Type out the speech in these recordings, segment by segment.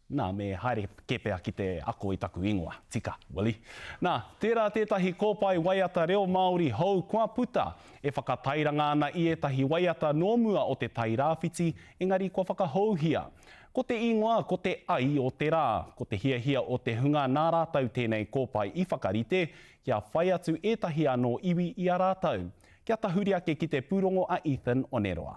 Nā, me haere kepea ki te ako i taku ingoa, tika, wali. Nā, tērā tētahi kōpai waiata reo Māori hou kua puta, e whakatairanga ana i etahi waiata nōmua o te tai rāwhiti, engari kua whakahouhia. Ko te ingoa, ko te ai o te rā, ko te hiahia o te hunga nā rātau tēnei kōpai i whakarite, kia whai atu etahi anō iwi i a rātau. Kia tahuri ake ki te pūrongo a Ethan Oneroa.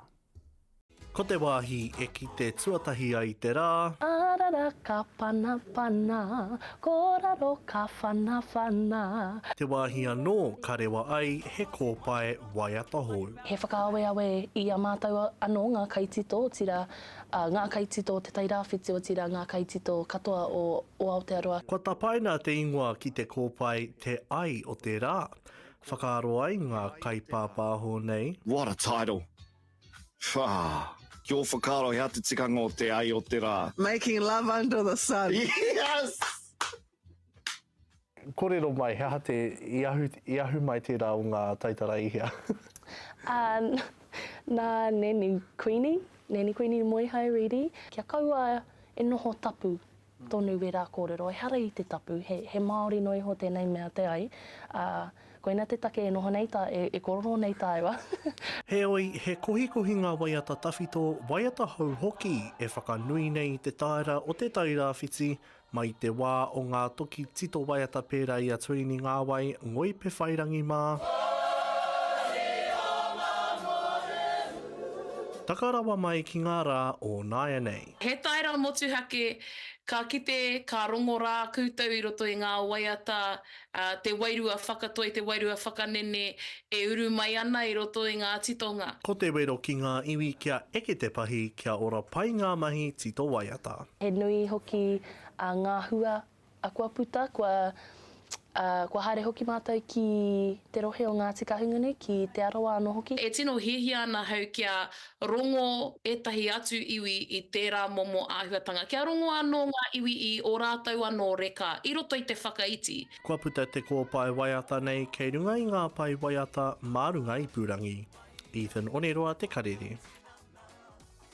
Ko te wāhi e ki te tuatahi ai te rā. Arara ka pana pana, koraro ka whana whana. Te wāhi anō ka rewa ai he kōpai waiata hou. He whakaawe awe i a mātou anō ngā kaitito tira, ngā kaitito te tai rāwhiti o tira, ngā kaitito katoa o Aotearoa. Kua tapaina te ingoa ki te kōpai te ai o te rā. Whakaaro ai ngā kaipāpāho nei. What a title! Kia whakaro hea te tikanga o te ai o te rā. Making love under the sun. Yes! Kōrero mai, hea te iahu mai te rā o ngā taitarai hea. Nā Nene Queenie Moihai Riri, kia kaua e noho tapu tonu wera kōrero, e hara i te tapu, he Māori noi ho tēnei mea te ai. Koina te take e noho nei tā, e kororo nei tāewa. Heoi, he kohikohi ngā waiata tawhito, waiata hou hoki e whakanui nei te taera o te tai rāwhiti, mai te wā o ngā toki tito waiata pērā i a tuini ngā wai, ngoi pe whairangi mā. Takarawa mai ki ngā rā o Nāia nei. He taira motuhake, ka kite, ka rongo rā kūtau i roto i ngā waiata, te wairua whakatoi, te wairua whakanene, e uru mai ana i roto i ngā titonga. Ko te wero ki ngā iwi kia eke te pahi, kia ora pai ngā mahi tito waiata. He nui hoki ngā hua a kua puta, kua haere hoki mātou ki te rohe o ngā tika hungunu, ki te arawa anō hoki. E tino hiahia ana hau kia rongo etahi atu iwi i tērā momo āhuatanga. Kia rongo anō ngā iwi i o rātau anō reka, i roto i te whakaiti. Kua puta te kōpai waiata nei, kei runga i ngā pai waiata, mārunga i pūrangi. Ethan Oneroa, Te Karere.